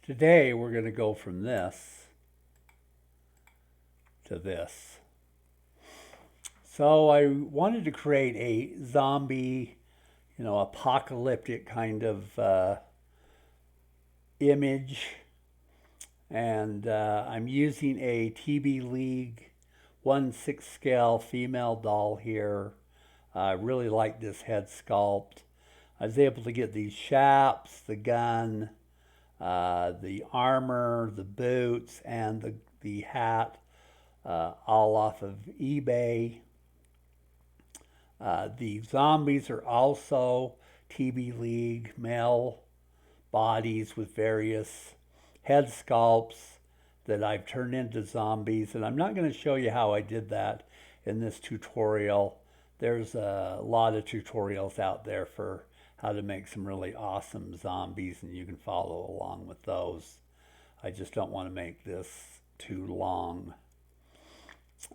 Today we're going to go from this to this. So I wanted to create a zombie, apocalyptic kind of image. And I'm using a TBLeague 1/6 scale female doll here. I really like this head sculpt. I was able to get these chaps, the gun, the armor, the boots, and the hat all off of eBay. The zombies are also TBLeague male bodies with various head sculpts that I've turned into zombies. And I'm not going to show you how I did that in this tutorial. There's a lot of tutorials out there for how to make some really awesome zombies, and you can follow along with those. I just don't want to make this too long.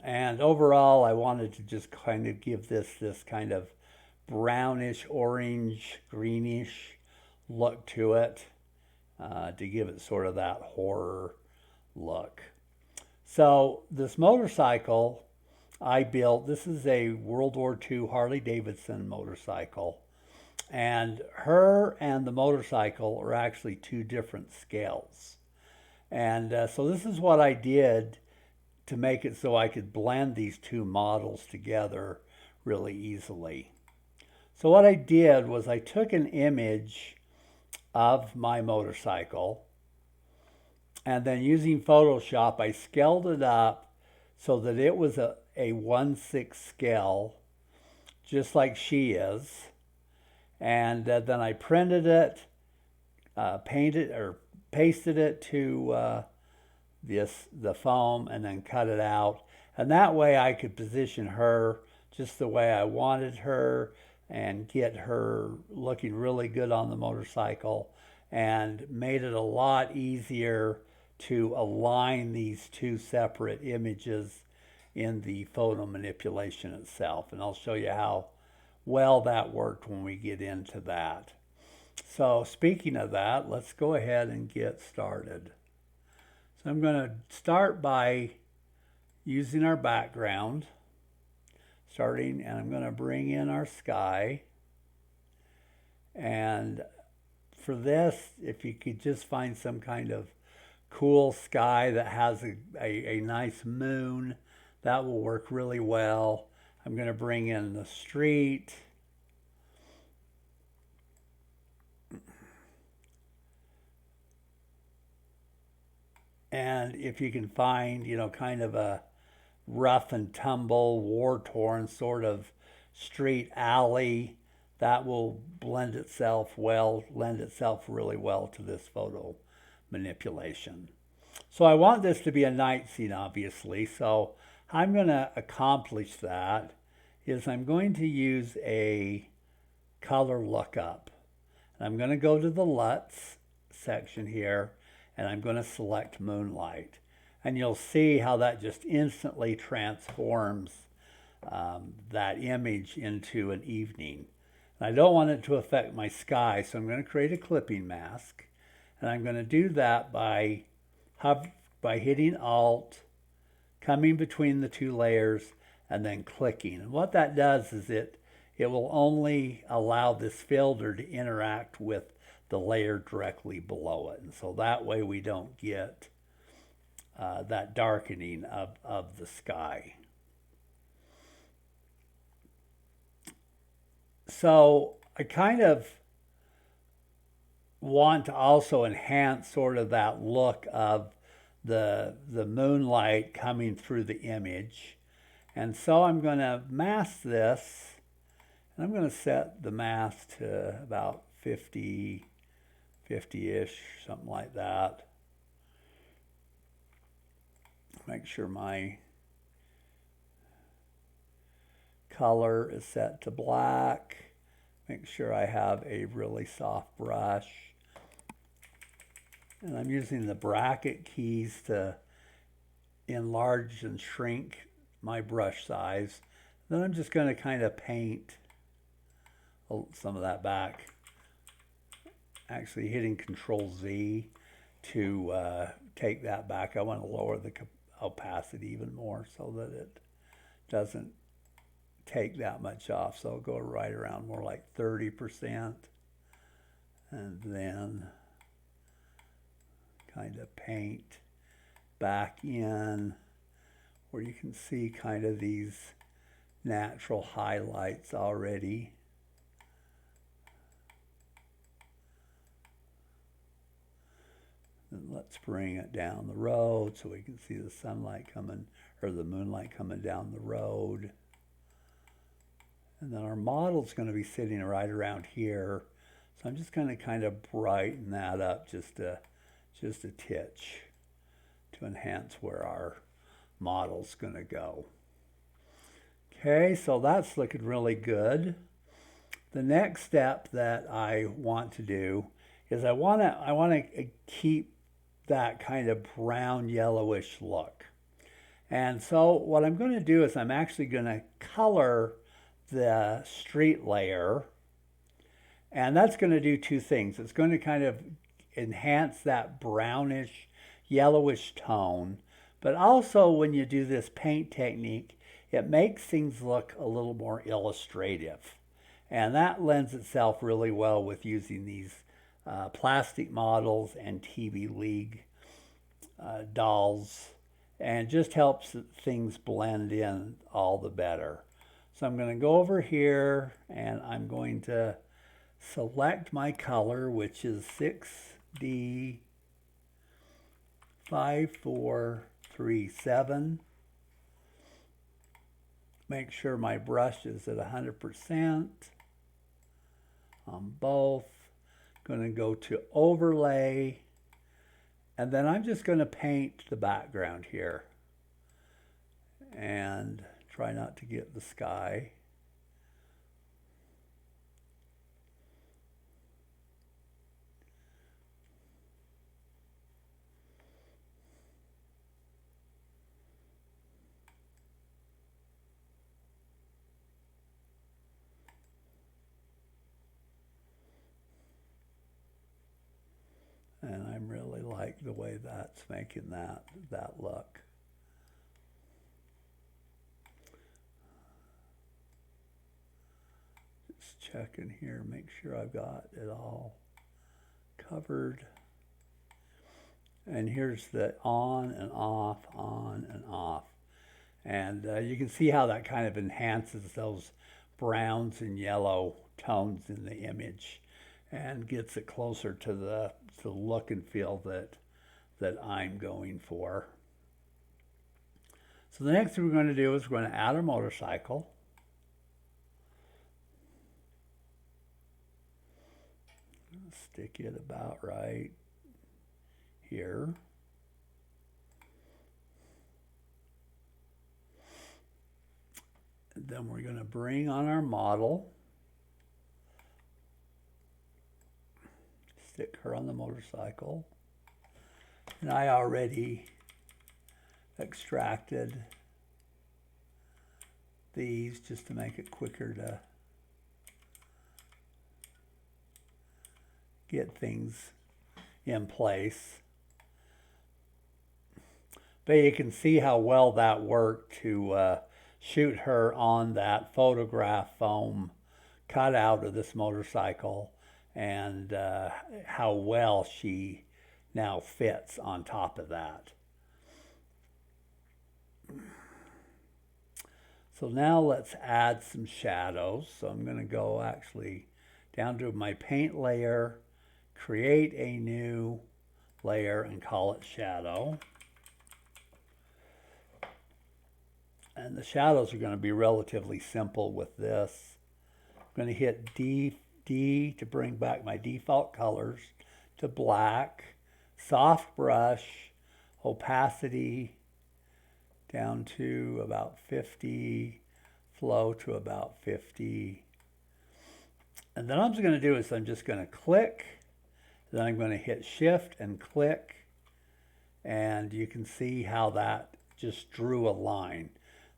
And overall, I wanted to just kind of give this kind of brownish, orange, greenish look to it, to give it sort of that horror look. So this motorcycle I built, this is a World War II Harley Davidson motorcycle. And her and the motorcycle are actually two different scales. And so this is what I did to make it so I could blend these two models together really easily. So what I did was I took an image of my motorcycle, and then using Photoshop I scaled it up so that it was a 1/6 scale, just like she is. And then I printed it, painted or pasted it to the foam, and then cut it out. And that way I could position her just the way I wanted her and get her looking really good on the motorcycle, and made it a lot easier to align these two separate images in the photo manipulation itself. And I'll show you how well that worked when we get into that. So speaking of that, let's go ahead and get started. So I'm going to start by using our background, and I'm going to bring in our sky. And for this, if you could just find some kind of cool sky that has a nice moon, that will work really well. I'm going to bring in the street. And if you can find, kind of a rough and tumble, war-torn sort of street alley, that will lend itself really well to this photo manipulation. So I want this to be a night scene, obviously. So how I'm going to accomplish that is I'm going to use a color lookup. And I'm going to go to the LUTs section here, and I'm going to select Moonlight. And you'll see how that just instantly transforms that image into an evening. And I don't want it to affect my sky, so I'm going to create a clipping mask. And I'm going to do that by hitting Alt, coming between the two layers, and then clicking. And what that does is it will only allow this filter to interact with the layer directly below it. And so that way we don't get that darkening of the sky. So I kind of want to also enhance sort of that look of the moonlight coming through the image. And so I'm going to mask this, and I'm going to set the mask to about 50-ish, something like that. Make sure my color is set to black. Make sure I have a really soft brush. And I'm using the bracket keys to enlarge and shrink my brush size. Then I'm just going to kind of paint some of that back. Actually hitting Control Z to take that back. I want to lower the opacity even more so that it doesn't take that much off. So I'll go right around more like 30%, and then kind of paint back in where you can see kind of these natural highlights already. And let's bring it down the road so we can see the sunlight coming, or the moonlight coming down the road. And then our model's going to be sitting right around here. So I'm just going to kind of brighten that up just a titch to enhance where our model's going to go. Okay, so that's looking really good. The next step that I want to do is I want to keep that kind of brown yellowish look. And so what I'm going to do is I'm actually going to color the street layer, and that's going to do two things. It's going to kind of enhance that brownish yellowish tone, but also when you do this paint technique, it makes things look a little more illustrative, and that lends itself really well with using these plastic models and TBLeague dolls, and just helps things blend in all the better. So I'm going to go over here and I'm going to select my color, which is 6D 5437. Make sure my brush is at 100% on both. Going to go to overlay, and then I'm just going to paint the background here and try not to get the sky. And I really like the way that's making that look. Just checking here, make sure I've got it all covered. And here's the on and off, on and off. And you can see how that kind of enhances those browns and yellow tones in the image and gets it closer to the look and feel that I'm going for. So the next thing we're going to do is we're going to add our motorcycle. Stick it about right here. And then we're going to bring on our model. Stick her on the motorcycle. And I already extracted these just to make it quicker to get things in place. But you can see how well that worked to shoot her on that photograph foam cutout of this motorcycle, and how well she now fits on top of that. So now let's add some shadows. So I'm going to go actually down to my paint layer, create a new layer and call it shadow. And the shadows are going to be relatively simple with this. I'm going to hit D to bring back my default colors to black, soft brush, opacity down to about 50, flow to about 50. And then what I'm just going to do is I'm just going to click, then I'm going to hit shift and click, and you can see how that just drew a line.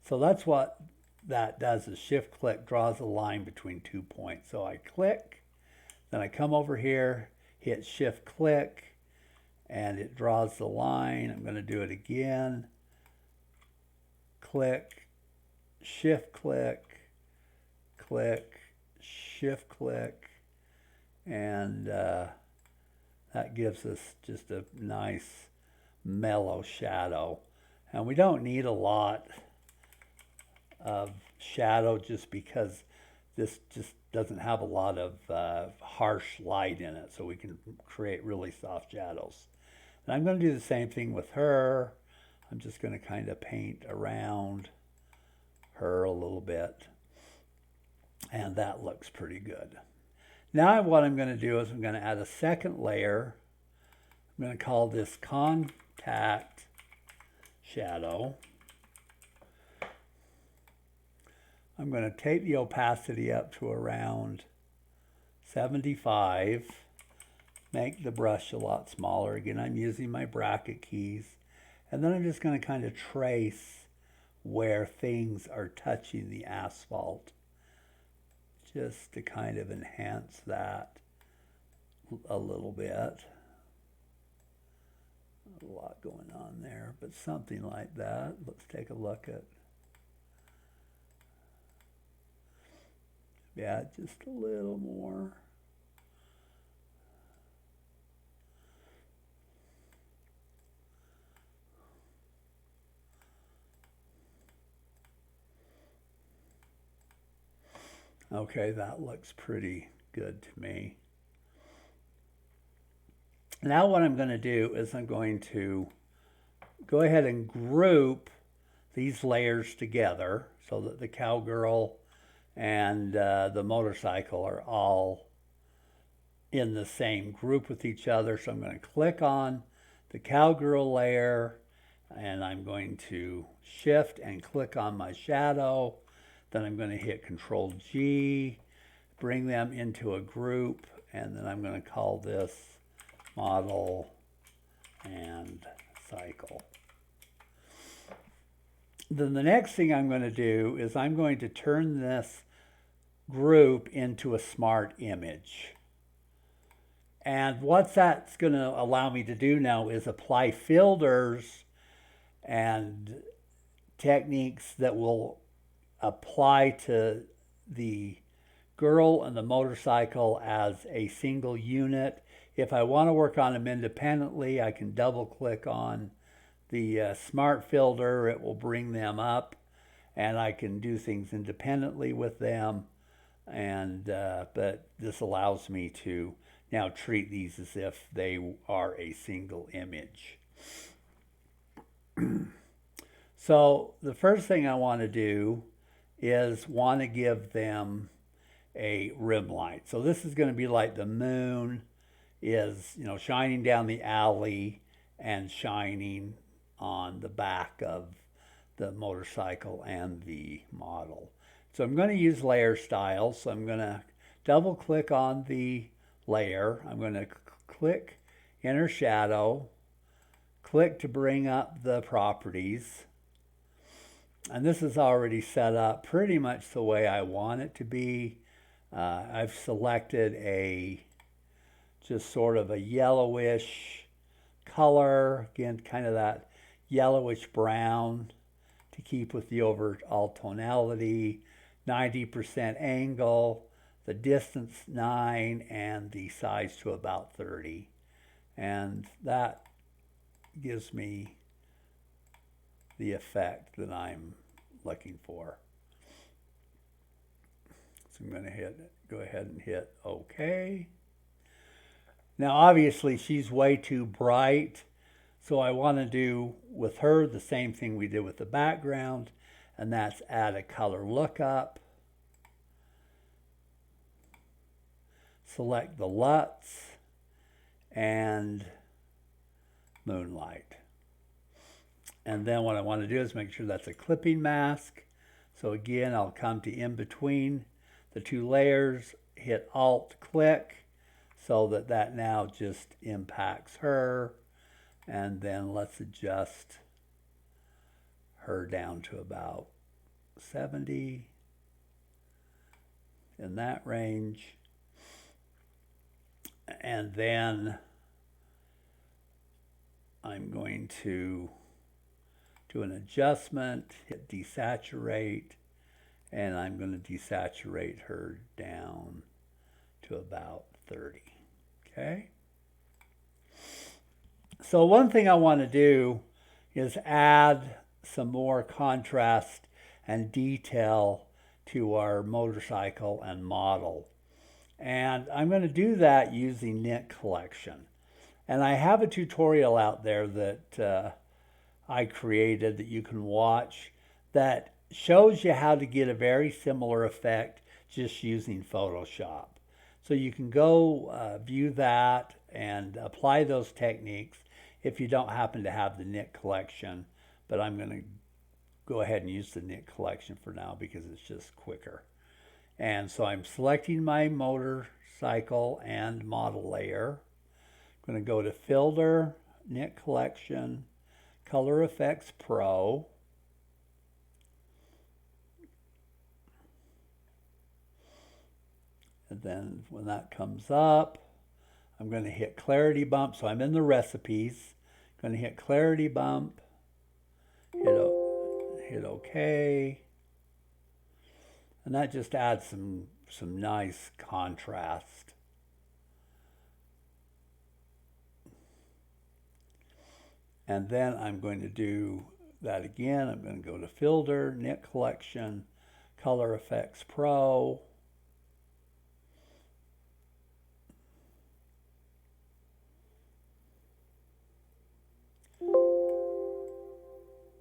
So that's what that does, is shift click draws a line between 2 points. So I click, then I come over here, hit shift click, and it draws the line. I'm going to do it again. Click, shift click, click, shift click, and that gives us just a nice mellow shadow. And we don't need a lot of shadow just because this just doesn't have a lot of harsh light in it, so we can create really soft shadows. And I'm going to do the same thing with her. I'm just going to kind of paint around her a little bit, and that looks pretty good. Now what I'm going to do is I'm going to add a second layer. I'm going to call this contact shadow. I'm going to take the opacity up to around 75, make the brush a lot smaller. Again, I'm using my bracket keys, and then I'm just going to kind of trace where things are touching the asphalt, just to kind of enhance that a little bit. A lot going on there, but something like that. Let's take a look at, yeah, just a little more. Okay, that looks pretty good to me. Now what I'm going to do is I'm going to go ahead and group these layers together so that the cowgirl and the motorcycle are all in the same group with each other. So I'm going to click on the cowgirl layer, and I'm going to shift and click on my shadow. Then I'm going to hit Control G, bring them into a group, and then I'm going to call this model and cycle. Then the next thing I'm going to do is I'm going to turn this group into a smart image. And what that's going to allow me to do now is apply filters and techniques that will apply to the girl and the motorcycle as a single unit. If I want to work on them independently, I can double click on the smart filter. It will bring them up, and I can do things independently with them. And but this allows me to now treat these as if they are a single image. So the first thing I want to do is want to give them a rim light. So this is going to be like the moon is, you know, shining down the alley and shining on the back of the motorcycle and the model. So I'm going to use layer style. So I'm going to double click on the layer. I'm going to click inner shadow, click to bring up the properties. And this is already set up pretty much the way I want it to be. I've selected a just sort of a yellowish color, again, kind of that yellowish brown to keep with the overall tonality, 90% angle, the distance 9, and the size to about 30. And that gives me the effect that I'm looking for. So I'm going to go ahead and hit OK. Now obviously she's way too bright, so I want to do with her the same thing we did with the background, and that's add a color lookup. Select the LUTs and Moonlight. And then what I want to do is make sure that's a clipping mask. So again, I'll come to in between the two layers, hit Alt click so that that now just impacts her. And then let's adjust her down to about 70 in that range. And then I'm going to do an adjustment, hit desaturate, and I'm going to desaturate her down to about 30. Okay? So one thing I want to do is add some more contrast and detail to our motorcycle and model. And I'm going to do that using Knit Collection. And I have a tutorial out there that I created that you can watch that shows you how to get a very similar effect just using Photoshop. So you can go view that and apply those techniques if you don't happen to have the Knit Collection. But I'm going to go ahead and use the Knit Collection for now because it's just quicker. And so I'm selecting my motorcycle and model layer. I'm going to go to Filter, Knit Collection, Color Effects Pro. And then when that comes up, I'm going to hit Clarity Bump. So I'm in the recipes. I'm going to hit Clarity Bump, hit OK. And that just adds some nice contrast. And then I'm going to do that again. I'm going to go to Filter, Knit Collection, Color Effects Pro.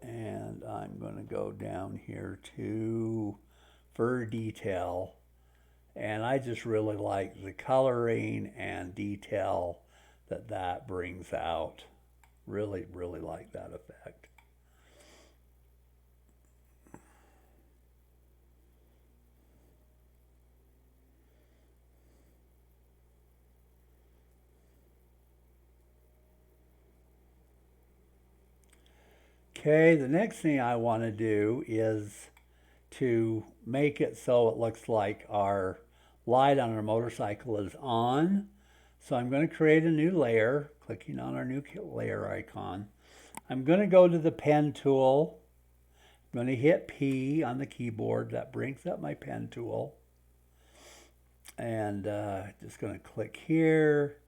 And I'm going to go down here to Fur Detail. And I just really like the coloring and detail that brings out. Really, really like that effect. Okay, the next thing I want to do is to make it so it looks like our light on our motorcycle is on. So I'm going to create a new layer, clicking on our new layer icon. I'm going to go to the pen tool. I'm going to hit P on the keyboard. That brings up my pen tool. And just going to click here,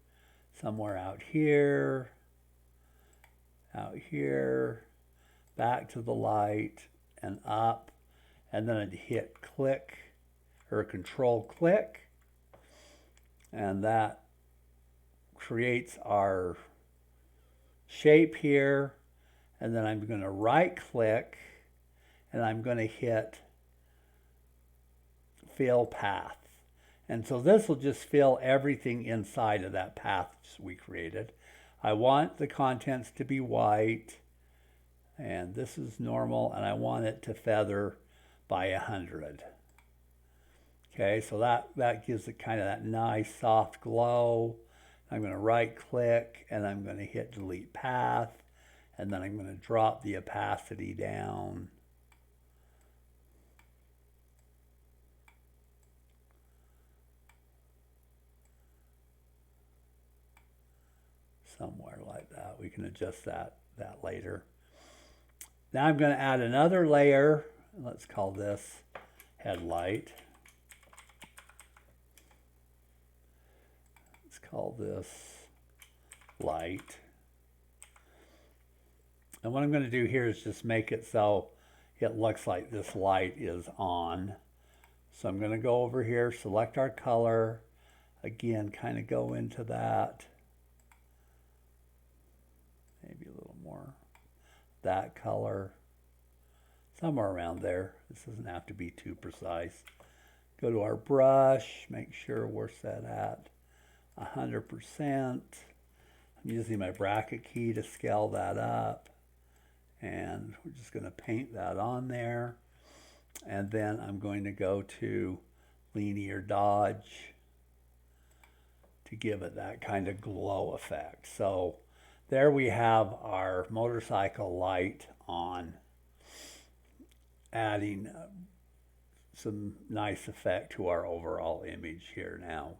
somewhere out here, back to the light and up. And then I'd hit click or control click. And that creates our shape here. And then I'm going to right click and I'm going to hit fill path. And so this will just fill everything inside of that path we created. I want the contents to be white, and this is normal, and I want it to feather by 100. Okay, so that gives it kind of that nice soft glow. I'm going to right click and I'm going to hit delete path, and then I'm going to drop the opacity down. Somewhere like that. We can adjust that later. Now I'm going to add another layer. Let's call this headlight. Let's call this light. And what I'm going to do here is just make it so it looks like this light is on. So I'm going to go over here, select our color. Again, kind of go into that. Maybe a little more. That color. Somewhere around there. This doesn't have to be too precise. Go to our brush. Make sure we're set at 100%. I'm using my bracket key to scale that up. And we're just going to paint that on there. And then I'm going to go to linear dodge to give it that kind of glow effect. So there we have our motorcycle light on, adding some nice effect to our overall image here now.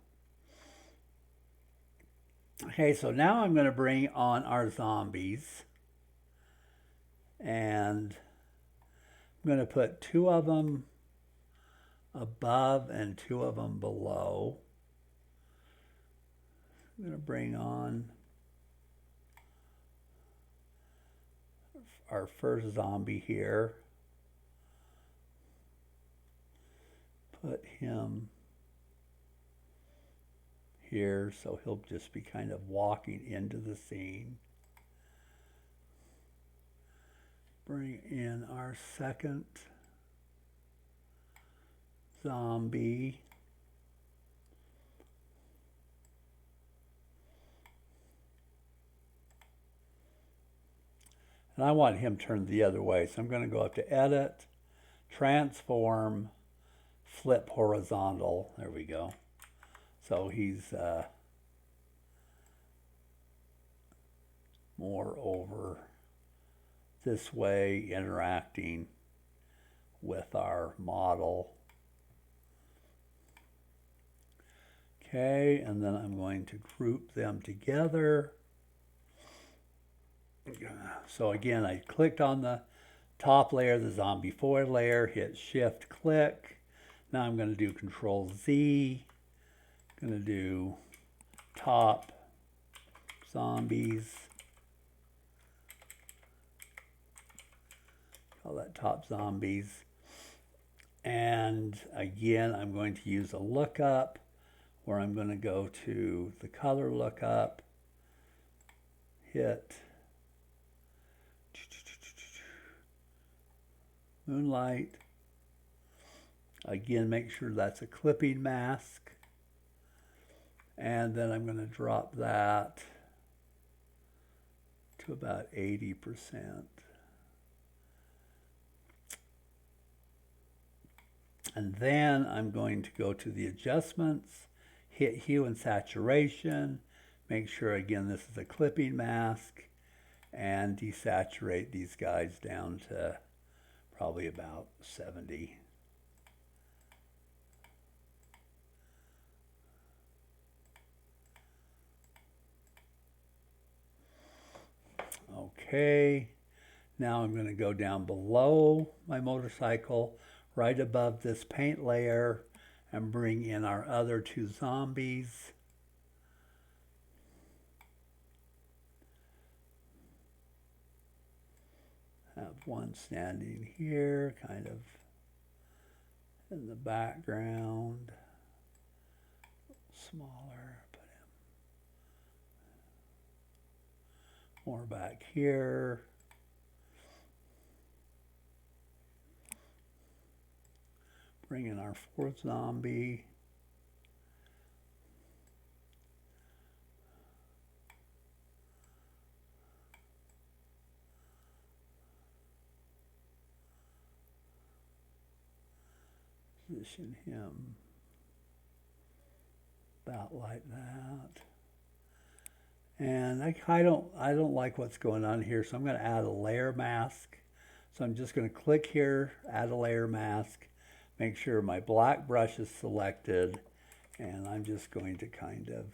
Okay, so now I'm going to bring on our zombies. And I'm going to put 2 of them above and 2 of them below. I'm going to bring on our first zombie here. Put him here so he'll just be kind of walking into the scene. Bring in our second zombie. And I want him turned the other way. So I'm going to go up to Edit, Transform, Flip Horizontal. There we go. So he's more over this way, interacting with our model. Okay, and then I'm going to group them together. So again, I clicked on the top layer, the zombie 4 layer, hit Shift click. Now I'm going to do Control Z. I'm going to do top zombies. Call that top zombies. And again, I'm going to use a lookup where I'm going to go to the color lookup, hit Moonlight. Again, make sure that's a clipping mask. And then I'm going to drop that to about 80%. And then I'm going to go to the adjustments, hit hue and saturation, make sure again this is a clipping mask, and desaturate these guys down to probably about 70. Okay, now I'm going to go down below my motorcycle, right above this paint layer, and bring in our other 2 zombies. Have one standing here, kind of in the background. Smaller, put him more back here. Bring in our 4th zombie. Position him about like that. And I don't like what's going on here, so I'm going to add a layer mask. So I'm just going to click here, add a layer mask, make sure my black brush is selected, and I'm just going to kind of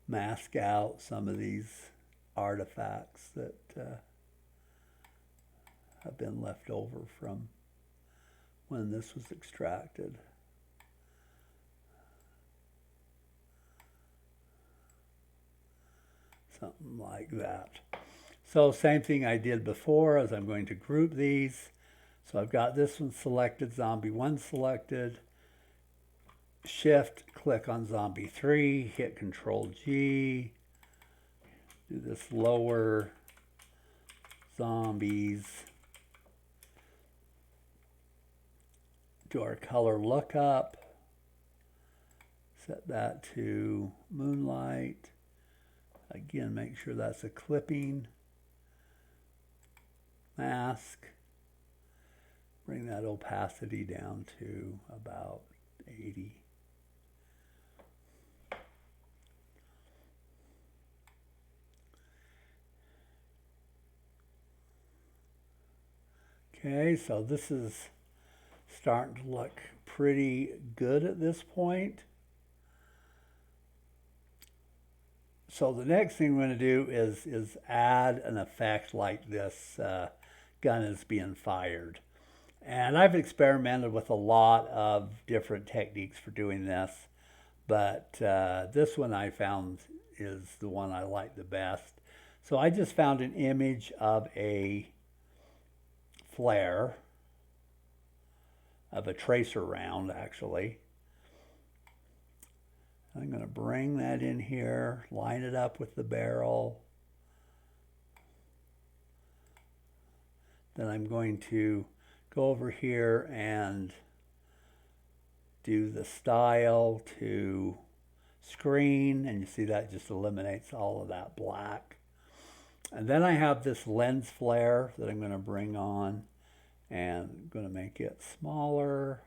mask out some of these artifacts that have been left over from when this was extracted. Something like that. So same thing I did before, as I'm going to group these. So I've got this one selected, zombie 1 selected. Shift, click on zombie 3, hit Control G. Do this lower zombies. Do our color lookup. Set that to Moonlight. Again, make sure that's a clipping mask. Bring that opacity down to about 80. Okay, so this is starting to look pretty good at this point. So the next thing we're going to do is add an effect like this gun is being fired. And I've experimented with a lot of different techniques for doing this, but this one I found is the one I like the best. So I just found an image of a flare, of a tracer round actually. I'm going to bring that in here, line it up with the barrel. Then I'm going to go over here and do the style to screen, and you see that just eliminates all of that black. And then I have this lens flare that I'm going to bring on, and I'm going to make it smaller.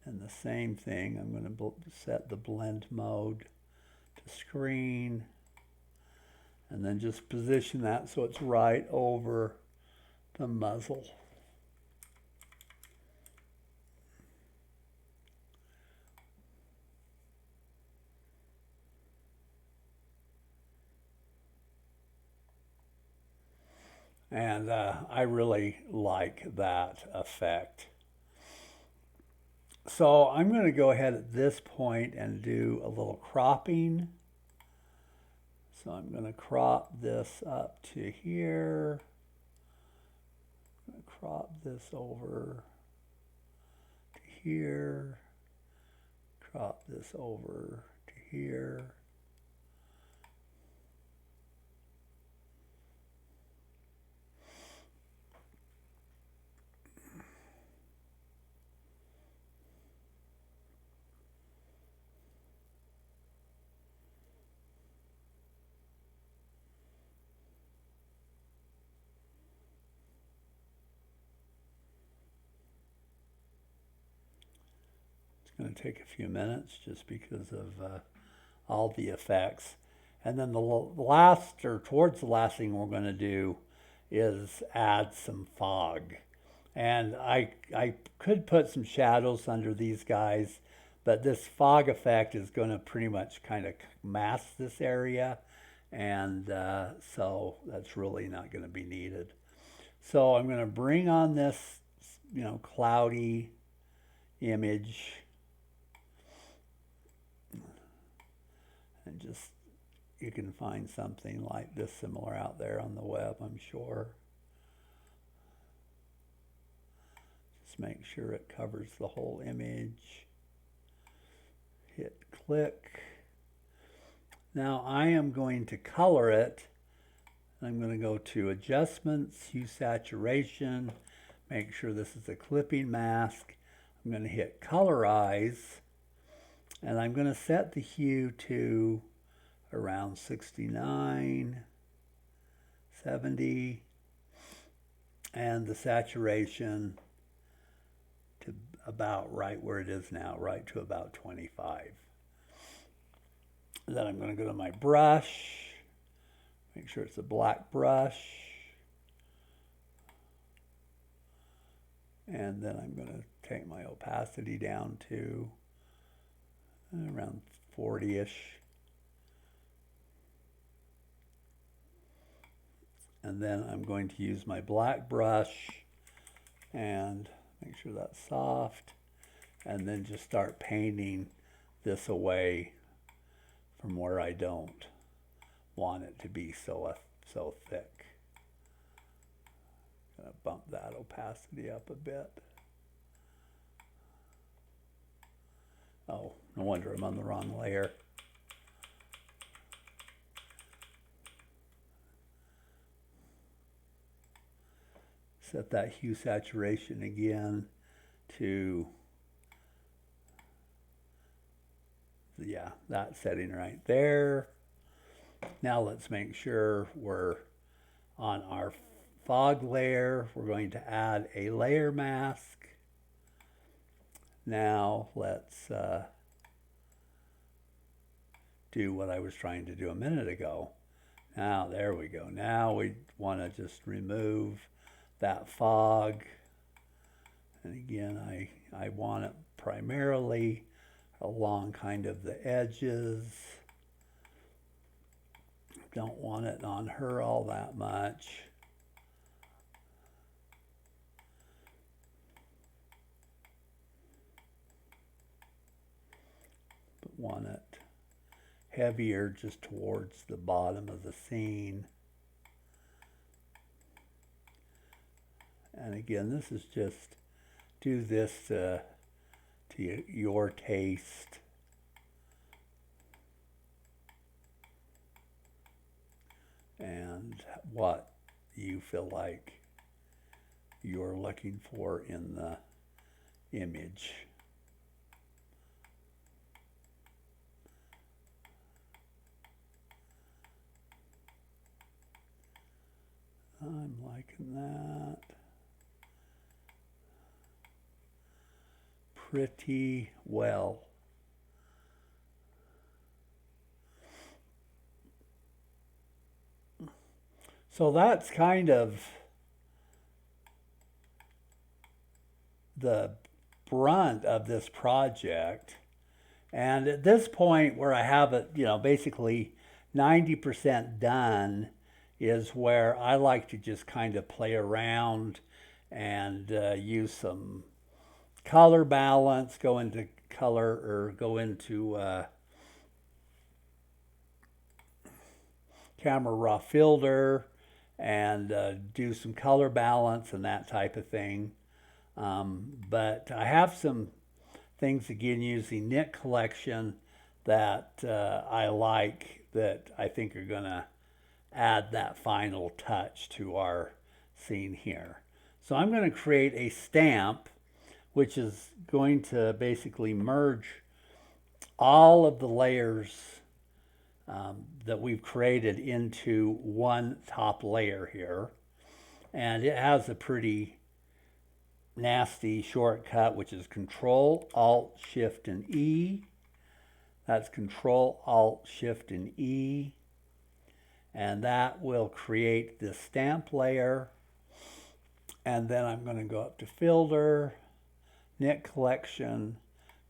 And the same thing, I'm going to set the blend mode to screen, and then just position that so it's right over the muzzle. And I really like that effect. So I'm going to go ahead at this point and do a little cropping. So I'm going to crop this up to here. I'm going to crop this over to here. Crop this over to here. Going to take a few minutes just because of all the effects. And then the last, or towards the last thing we're going to do is add some fog. And I could put some shadows under these guys, but this fog effect is going to pretty much kind of mask this area. And so that's really not going to be needed. So I'm going to bring on this, cloudy image. And just, you can find something like this similar out there on the web, I'm sure. Just make sure it covers the whole image. Hit click. Now I am going to color it. I'm going to go to Adjustments, Hue Saturation. Make sure this is a clipping mask. I'm going to hit Colorize. And I'm going to set the hue to around 69, 70, and the saturation to about right where it is now, right to about 25. Then I'm going to go to my brush, make sure it's a black brush, and then I'm going to take my opacity down to around 40-ish. And then I'm going to use my black brush and make sure that's soft, and then just start painting this away from where I don't want it to be so thick. I'm going to bump that opacity up a bit. Oh, no wonder I'm on the wrong layer. Set that hue saturation again to, yeah, that setting right there. Now let's make sure we're on our fog layer. We're going to add a layer mask. Now let's do what I was trying to do a minute ago. Now there we go. Now we want to just remove that fog And again, I want it primarily along kind of the edges. Don't want it on her all that much. But want it heavier just towards the bottom of the scene. And again, this is just do this to your taste. And what you feel like you're looking for in the image. I'm liking that. Pretty well. So that's kind of the brunt of this project. And at this point where I have it, basically 90% done is where I like to just kind of play around and use some color balance, go into color or go into camera raw filter and do some color balance and that type of thing. But I have some things again using Knit Collection that I like, that I think are gonna add that final touch to our scene here. So I'm going to create a stamp which is going to basically merge all of the layers that we've created into one top layer here. And it has a pretty nasty shortcut, which is Control, Alt, Shift, and E. That's Control, Alt, Shift, and E. And that will create this stamp layer. And then I'm going to go up to Filter, Knit Collection,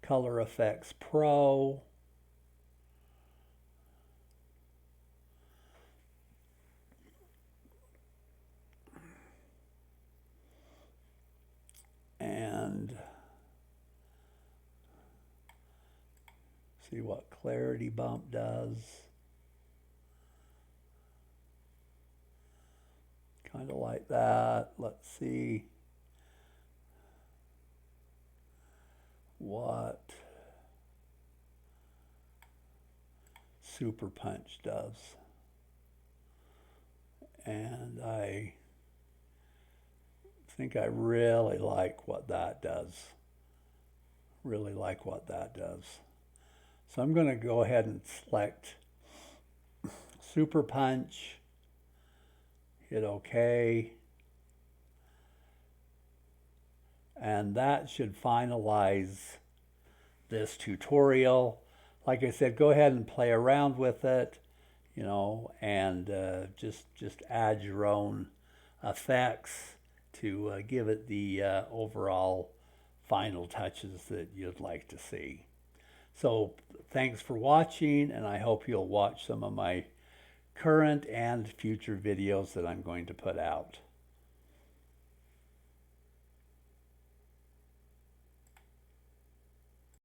Color Effects Pro. And see what Clarity Bump does. Kind of like that. Let's see what Super Punch does. And I think I really like what that does. Really like what that does. So I'm going to go ahead and select Super Punch, hit OK, and that should finalize this tutorial. Like I said, go ahead and play around with it, and just add your own effects to give it the overall final touches that you'd like to see. So thanks for watching, and I hope you'll watch some of my current and future videos that I'm going to put out.